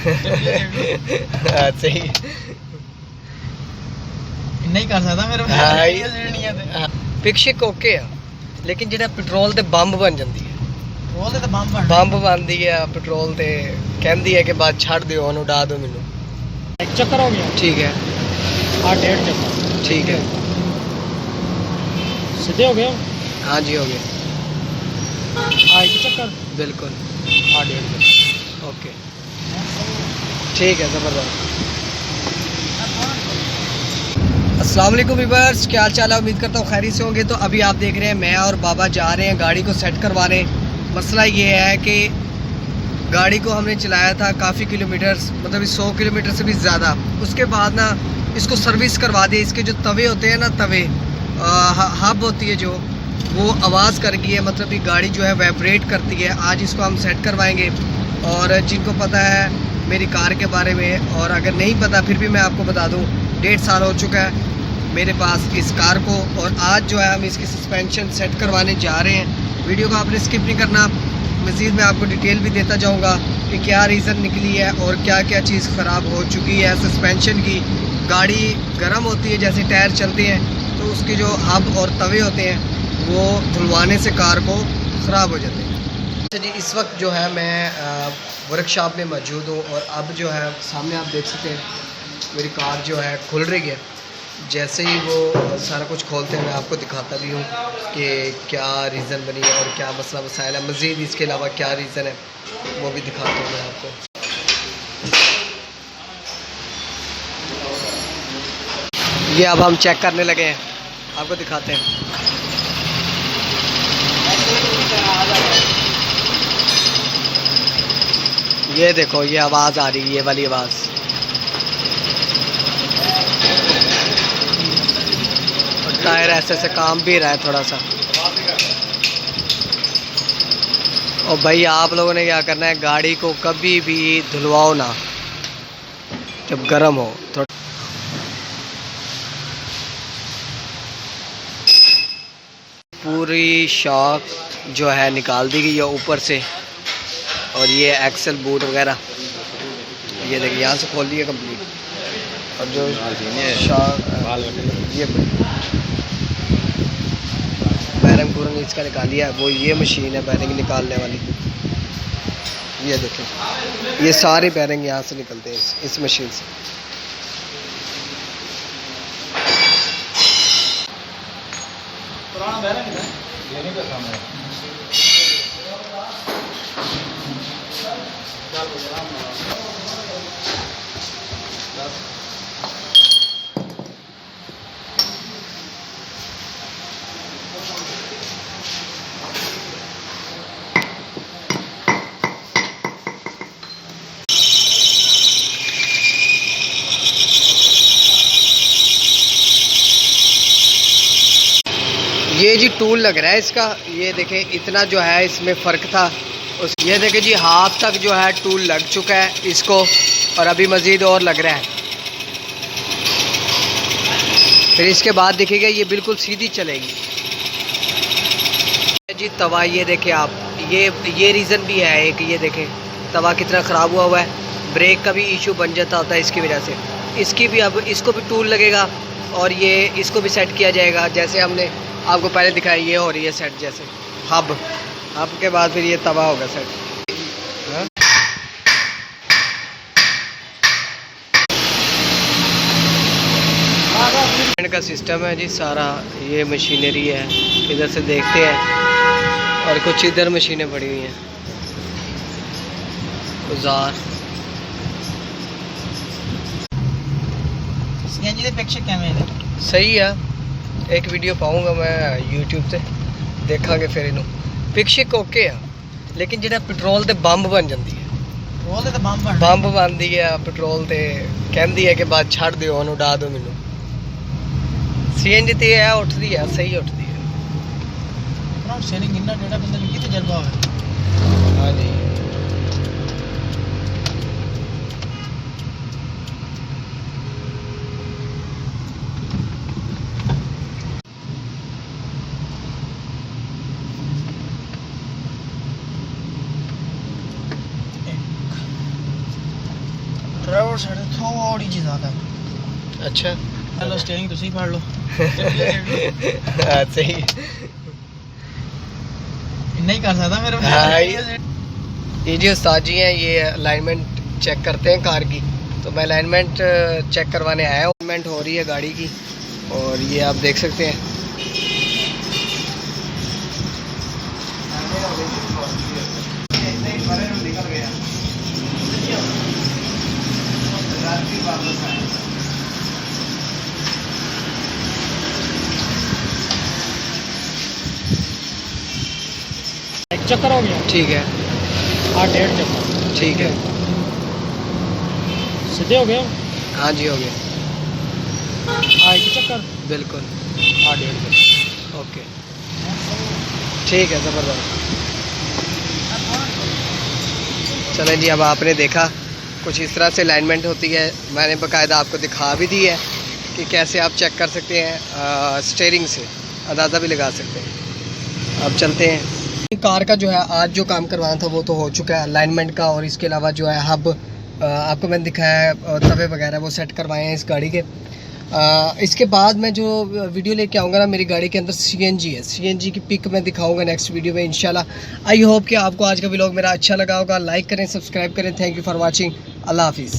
हाँ सही नहीं कर सकता मेरे पिक शिक ओके है, लेकिन जेड़ा पेट्रोल ते बंब बन जाती है, पेट्रोल ते बंब बनती है पेट्रोल ते कहती है कि बाद छड़ दो ओनू उड़ा दो मैनू। एक चक्कर हो गया, ठीक है। 8.5 चक्कर ठीक है, सीधे हो गए। हाँ जी हो गया। एक चक्कर बिल्कुल 8.5 चक्कर। ओके ठीक है, ज़बरदस्त। अस्सलाम वालेकुम व्यूअर्स, क्या हाल चाल है? उम्मीद करता हूँ खैरियत से होंगे। तो अभी आप देख रहे हैं मैं और बाबा जा रहे हैं गाड़ी को सेट करवाने। मसला ये है कि गाड़ी को हमने चलाया था काफ़ी किलोमीटर्स, मतलब 100 किलोमीटर से भी ज़्यादा। उसके बाद ना इसको सर्विस करवा दी। इसके जो तवे होते हैं ना, तवे हब होती है जो, वो आवाज़ कर गई है, मतलब कि गाड़ी जो है वाइब्रेट करती है। आज इसको हम सेट करवाएंगे। और जिनको पता है मेरी कार के बारे में, और अगर नहीं पता फिर भी मैं आपको बता दूं, 1.5 साल हो चुका है मेरे पास इस कार को। और आज जो है हम इसकी सस्पेंशन सेट करवाने जा रहे हैं। वीडियो को आपने स्किप नहीं करना। मज़ीद मैं आपको डिटेल भी देता जाऊंगा कि क्या रीज़न निकली है और क्या क्या चीज़ ख़राब हो चुकी है सस्पेंशन की। गाड़ी गर्म होती है, जैसे टायर चलते हैं तो उसके जो हब और तवे होते हैं वो धुलवाने से कार को ख़राब हो जाते हैं। अच्छा जी, इस वक्त जो है मैं वर्कशॉप में मौजूद हूँ और अब जो है सामने आप देख सकते हैं मेरी कार जो है खुल रही है। जैसे ही वो सारा कुछ खोलते हैं मैं आपको दिखाता भी हूँ कि क्या रीज़न बनी है और क्या मसला मसाइल है। मज़ीद इसके अलावा क्या रीज़न है वो भी दिखाता हूँ मैं आपको। ये अब हम चेक करने लगे हैं, आपको दिखाते हैं। ये देखो, ये आवाज़ आ रही है, ये वाली आवाज़। टायर ऐसे काम भी रहा है थोड़ा सा। और भाई आप लोगों ने क्या करना है, गाड़ी को कभी भी धुलवाओ ना जब गर्म हो। थोड़ा पूरी शॉक जो है निकाल दी गई है ऊपर से। और ये एक्सल बूट वगैरह ये देखिए यहाँ से खोल दिए कंप्लीट। और जो ये बैरिंग पूरंग इसका निकाल लिया है, वो ये मशीन है बैरिंग निकालने वाली। ये देखें, ये सारे बैरिंग यहाँ से निकलते हैं इस मशीन से। पुराना बैरिंग है, ये नहीं कर सामने। ये जी टूल लग रहा है इसका, ये देखें इतना जो है इसमें फ़र्क था उस। ये देखें जी हाथ तक जो है टूल लग चुका है इसको, और अभी मज़ीद और लग रहा है। फिर इसके बाद देखिएगा ये बिल्कुल सीधी चलेगी जी। तवा ये देखें आप, ये रीज़न भी है एक। ये देखें तवा कितना ख़राब हुआ है, ब्रेक का भी इशू बन जाता होता है इसकी वजह से। इसकी भी अब इसको भी टूल लगेगा और ये इसको भी सेट किया जाएगा। जैसे हमने आपको पहले दिखाया, ये हो रही है सेट जैसे हब के बाद फिर ये तवा होगा सेट। हाँ? का सिस्टम है जी सारा। ये मशीनरी है, इधर से देखते हैं। और कुछ इधर मशीनें पड़ी हुई हैं, औजार। सही है, एक वीडियो पाऊंगा मैं यूट्यूब से, देखांगे फिर इनू। पिक ओके है, लेकिन जेड़ा पेट्रोल ते बंब बन जाती है, बंब बनती है पेट्रोल ते कहती है कि बाद छड़ दो ओनू उड़ा दो मैनू। CNG ते है उठती है, सही उठती है। हाँ जी। रोड साइड थोड़ी जी ज़्यादा। अच्छा चलो स्टीयरिंग तुसी फाड़ लो। हाँ सही। नहीं कर सकता मेरे हाँ, ये जो उस्ताद जी हैं ये अलाइनमेंट चेक करते हैं कार की, तो मैं अलाइनमेंट चेक करवाने आया हूँ। अलाइनमेंट हो रही है गाड़ी की और ये आप देख सकते हैं। निकल गया एक चक्कर हो गया। ठीक है, 8.5 चक्कर। ठीक है, सीधे हो गए। हाँ जी हो गया, एक चक्कर बिल्कुल 8.5 चक्कर। ओके ठीक है, ज़बरदस्त। चलें जी, अब आपने देखा कुछ इस तरह से अलाइनमेंट होती है। मैंने बाकायदा आपको दिखा भी दी है कि कैसे आप चेक कर सकते हैं, स्टीयरिंग से अंदाज़ा भी लगा सकते हैं। अब चलते हैं। कार का जो है आज जो काम करवाना था वो तो हो चुका है अलाइनमेंट का, और इसके अलावा जो है हब आपको मैंने दिखाया है, तवे वगैरह वो सेट करवाए हैं इस गाड़ी के। इसके बाद मैं जो वीडियो लेके आऊँगा ना, मेरी गाड़ी के अंदर CNG है, CNG की पिक मैं दिखाऊंगा नेक्स्ट वीडियो में इंशाल्लाह। आई होप कि आपको आज का व्लॉग मेरा अच्छा लगा होगा। लाइक करें, सब्सक्राइब करें। Thank you for watching. Allah हाफिज़।